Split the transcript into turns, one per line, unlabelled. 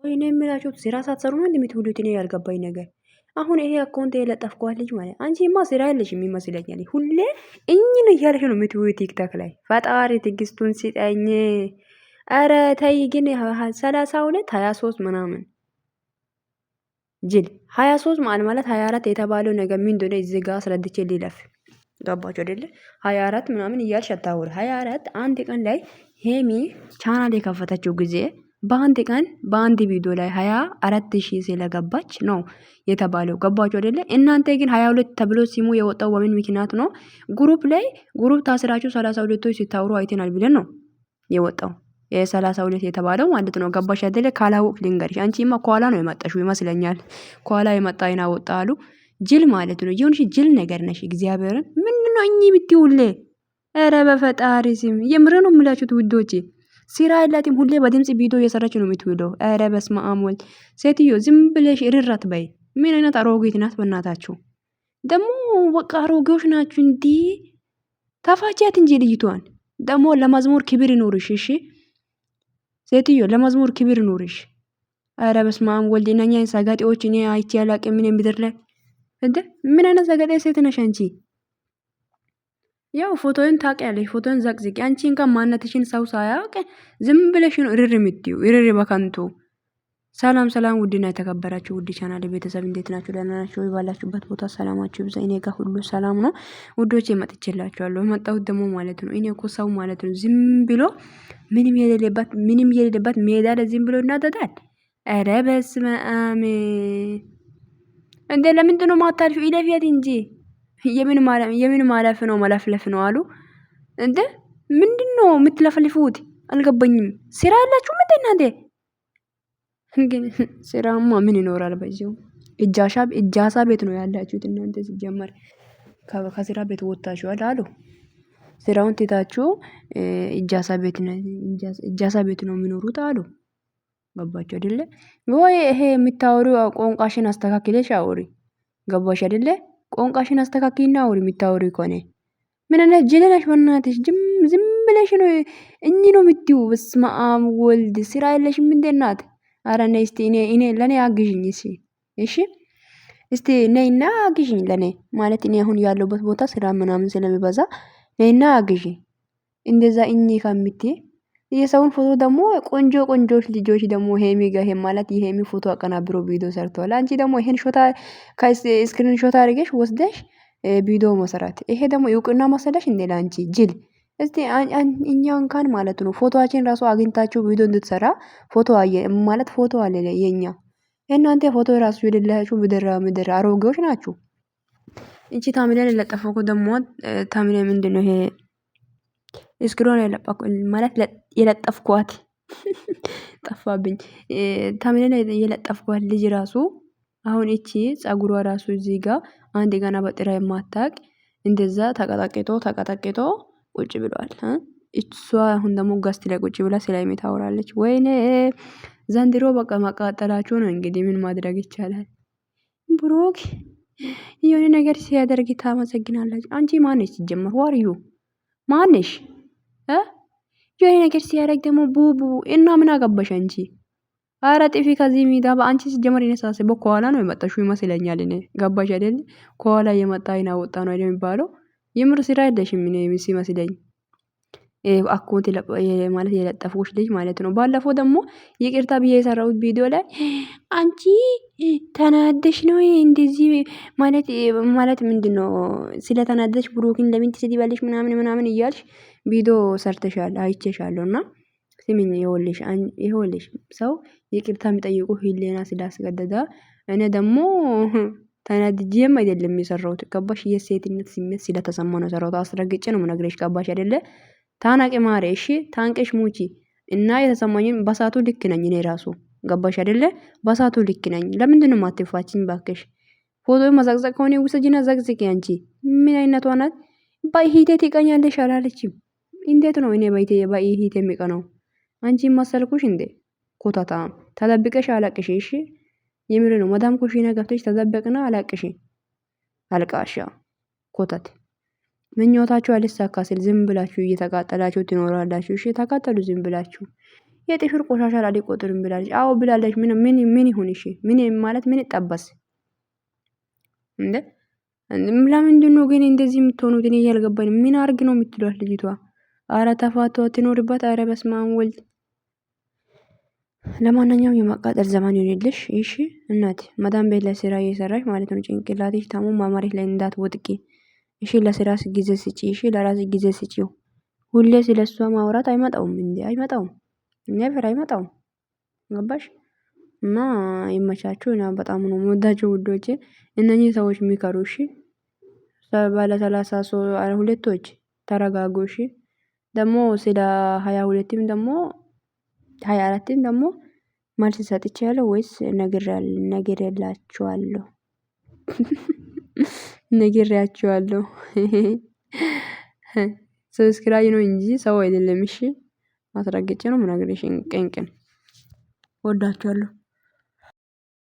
ወይኔ የምላችሁ ስራ ሳትሰሩ ነው እንደምትውሉት? እኔ ያልገባኝ ነገር አሁን ይሄ አካውንት የለጠፍኳት ልጅ ማለት አንቺማ ስራ የለሽም ይመስለኛል። ሁሌ እኝን እያለሽ ነው የምትውዩ ቲክታክ ላይ። ፈጣሪ ትግስቱን ሲጠኝ። አረ ተይ ግን 32 23 ምናምን ጅል 23 ማለት 24 የተባለው ነገር ምን እንደሆነ እዚህ ጋር አስረድቼ ሊለፍ ገባችሁ አይደለ? 24 ምናምን እያልሽ አታውሪ። 24 አንድ ቀን ላይ ሄሚ ቻናል የከፈተችው ጊዜ በአንድ ቀን በአንድ ቪዲዮ ላይ 24,000 ስለገባች ነው የተባለው። ገባችሁ አይደለ? እናንተ ግን 22 ተብሎ ሲሙ የወጣው በምን ምክንያት ነው? ግሩፕ ላይ ግሩፕ ታስራችሁ 32ቶች ሲታወሩ አይተናል ብለን ነው የወጣው የ32 የተባለው ማለት ነው። ገባሽ አይደለ? ካላወቅ ልንገርሽ። አንቺማ ከኋላ ነው የመጣሽው ይመስለኛል። ከኋላ የመጣ አይና ወጣ አሉ። ጅል ማለት ነው። ይሁንሽ ጅል ነገር ነሽ። እግዚአብሔርን ምንድነው እኚህ ብትውል? ኧረ በፈጣሪ ስም የምር ነው የምላችሁት ውዶቼ። ስራ የላትም። ሁሌ በድምጽ ቪዲዮ እየሰራች ነው የምትውለው። ኧረ በስመ አብ ወልድ። ሴትዮ ዝም ብለሽ እርራት በይ። ምን አይነት አሮጌት ናት በእናታችሁ። ደግሞ በቃ አሮጌዎች ናችሁ እንዲ። ተፋቻት እንጂ ልጅቷን። ደግሞ ለመዝሙር ክብር ይኖርሽ እሺ። ሴትዮ ለመዝሙር ክብር ይኖርሽ። ኧረ በስመ አብ ወልድ። እነኛ ሰጋጤዎች እኔ አይቼ አላቅም። ምን ምድር ላይ እንደ ምን አይነት ሰገጤ ሴት ነሽ አንቺ? ያው ፎቶን ታውቂያለሽ። ፎቶን ዘቅዝቂ። አንቺ እንኳን ማንነትሽን ሰው ሳያውቅ ዝም ብለሽ ነው እርር የምትይው። እርር በከንቱ። ሰላም ሰላም፣ ውድና የተከበራችሁ ውድ ቻናል ቤተሰብ እንዴት ናችሁ? ደህና ናችሁ? ባላችሁበት ቦታ ሰላማችሁ ይብዛ። እኔ ጋር ሁሉ ሰላም ነው ውዶቼ። መጥቼላችኋለሁ። የመጣሁት ደግሞ ማለት ነው እኔ እኮ ሰው ማለት ነው ዝም ብሎ ምንም የሌለበት ሜዳ ላይ ዝም ብሎ ይናደዳል። ኧረ በስመ አብ እንዴ! ለምንድን ነው ማታልፊው? ኢለፊያት እንጂ የምን ማለፍ ነው መለፍለፍ ነው አሉ እንዴ! ምንድነው የምትለፈልፉት? አልገባኝም። ስራ ያላችሁ ምን እናንተ? ግን ስራማ ምን ይኖራል? በዚሁ እጃሳ ቤት ነው ያላችሁት እናንተ። ሲጀመር ከስራ ቤት ወጣችኋል አሉ። ስራውን ትታችሁ እጃሳ ቤት ነው የሚኖሩት አሉ። ገባችሁ አይደለ? ወይ ይሄ የምታወሪው ቋንቋሽን አስተካክለሽ አውሪ። ገባሽ አይደለ? ቋንቋሽን አስተካክልና አውሪ የምታወሪ ከሆነ። ምን አይነት ጅል ነሽ በእናትሽ? ዝም ብለሽ ነው እኚህ ነው የምትይው። በስመ አብ ወልድ። ስራ የለሽም እንዴ እናት? ኧረ ነይ እስቲ እኔ ለኔ አግዥኝ እሺ። እስቲ ነይና አግዥኝ ለኔ ማለት እኔ አሁን ያለሁበት ቦታ ስራ ምናምን ስለሚበዛ ነይና አግዥኝ። እንደዛ እኚህ ከምትይ የሰውን ፎቶ ደግሞ ቆንጆች ልጆች ደግሞ ሄሚ ጋር ማለት የሄሚ ፎቶ አቀናብሮ ቪዲዮ ሰርተዋል። አንቺ ደግሞ ይሄን ሾታ ከስክሪን ሾታ አድርገሽ ወስደሽ ቪዲዮ መሰራት፣ ይሄ ደግሞ እውቅና መሰለሽ እንዴ ላንቺ ጅል። እስቲ እኛ እንኳን ማለት ነው ፎቶአችን ራሱ አግኝታችሁ ቪዲዮ እንድትሰራ ፎቶ ማለት ፎቶ አለ የኛ። እናንተ ፎቶ ራሱ የሌላችሁ ምድር አሮጌዎች ናችሁ። እንቺ ታምሌን ለጠፈኩ ደግሞ ታምሌ ምንድነው ይሄ እስክሮን ማለት የለጠፍኳት ጠፋብኝ። ታምሌን የለጠፍኳት ልጅ ራሱ አሁን እቺ ጸጉሯ ራሱ እዚህ ጋር አንድ ገና በጥራ የማታቅ እንደዛ ተቀጠቅጦ ቁጭ ብሏል። እሷ አሁን ደግሞ ጋስት ላይ ቁጭ ብላ ስለሚ ታወራለች። ወይኔ ዘንድሮ በቃ ማቃጠላችሁ ነው እንግዲህ ምን ማድረግ ይቻላል። ብሩክ የሆነ ነገር ሲያደርግ ታመሰግናለች። አንቺ ማነሽ ሲጀመር? ዋርዩ ማነሽ? የሆነ ነገር ሲያደርግ ደግሞ ቡቡ እና ምን አገባሽ አንቺ? አረ ጥፊ ከዚህ ሚዳ በአንቺ ሲጀመር የነሳሰበው ከኋላ ነው የመጣሽው ይመስለኛል። እኔ ገባሽ አይደል? ከኋላ የመጣ አይና ወጣ ነው አይደል የሚባለው? የምር ስራ የለሽም እኔ ሲመስለኝ። አካውንት ማለት የለጠፉሽ ልጅ ማለት ነው። ባለፈው ደግሞ ይቅርታ ብዬ የሰራሁት ቪዲዮ ላይ አንቺ ተናደሽ ነው እንደዚህ ማለት ምንድነው? ስለተናደሽ ብሩክን ለምን ትስዲያለሽ ምናምን እያልሽ ቪዲዮ ሰርተሻል አይቼሻለሁ። እና ስሚኝ ይኸውልሽ ሰው ይቅርታ የሚጠይቁ ህሊና ስላስገደደ እኔ ደግሞ ተናድጄም አይደለም የሰራሁት። ገባሽ? የሴትነት ስሜት ስለተሰማ ነው የሰራሁት። አስረግጬ ነው የምነግርሽ። ገባሽ አይደለ? ታናቂ ማሬ እሺ፣ ታንቀሽ ሙቺ እና የተሰማኝን በሳቱ ልክ ነኝ እኔ ራሱ። ገባሽ አይደለ? በሳቱ ልክ ነኝ። ለምንድነው ማትፋችኝ ባክሽ? ፎቶ መዘቅዘቅ ከሆነ ውሰጂና ዘቅዝቂ። አንቺ ምን አይነቷ ናት? በሂቴ ትቀኛለሽ አላለችም? እንዴት ነው እኔ በሂቴ የሚቀነው? አንቺ መሰልኩሽ እንዴ? ኮታታ ተደብቀሽ አላቅሽ። እሺ የምር ነው። መዳም ኩሽና ገብተሽ ተደበቅና አላቅሽ። አልቃሻ ኮታት ምኞታችሁ አልሳካ ሲል ዝም ብላችሁ እየተቃጠላችሁ ትኖራላችሁ። እሺ ተቃጠሉ ዝም ብላችሁ። የጥፍር ቆሻሻ አልቆጥርም ብላለች። አዎ ብላለች። ምን ይሁን እሺ? ምን ማለት ምን ይጠበስ እንዴ? ለምንድነው ግን እንደዚህ የምትሆኑት? እኔ እያልገባኝ ምን አርግ ነው የምትሏት ልጅቷ? አረ ተፋቷ ትኖርባት። አረ በስመ አብ ወልድ። ለማንኛውም የማቃጠል ዘመን ይሆንልሽ። እሺ እናት መዳም ቤት ላይ ስራ እየሰራሽ ማለት ነው። ጭንቅላትሽ ታሞ መሬት ላይ እንዳትወጥቂ እሺ። ለስራስ ጊዜ ስጪ እሺ። ለራስ ጊዜ ስጪው። ሁሌ ስለሷ ማውራት አይመጣውም እንዴ? አይመጣውም። ኔቨር አይመጣውም። ገባሽ? እና ይመቻችሁ። እና በጣም ነው የምወዳቸው ውዶቼ። እነኚህ ሰዎች የሚከሩ እሺ። ባለ 32ቶች ተረጋጉ እሺ። ደግሞ ስለ 22ም ደግሞ 24ም ደግሞ መልስ ሰጥቻለሁ ወይስ ነግሬላችኋለሁ? ነግሬያችኋለሁ። ሰብስክራይብ ነው እንጂ ሰው አይደለም። እሺ አስረግጬ ነው የምነግርሽ። ቅን ወዳችኋለሁ።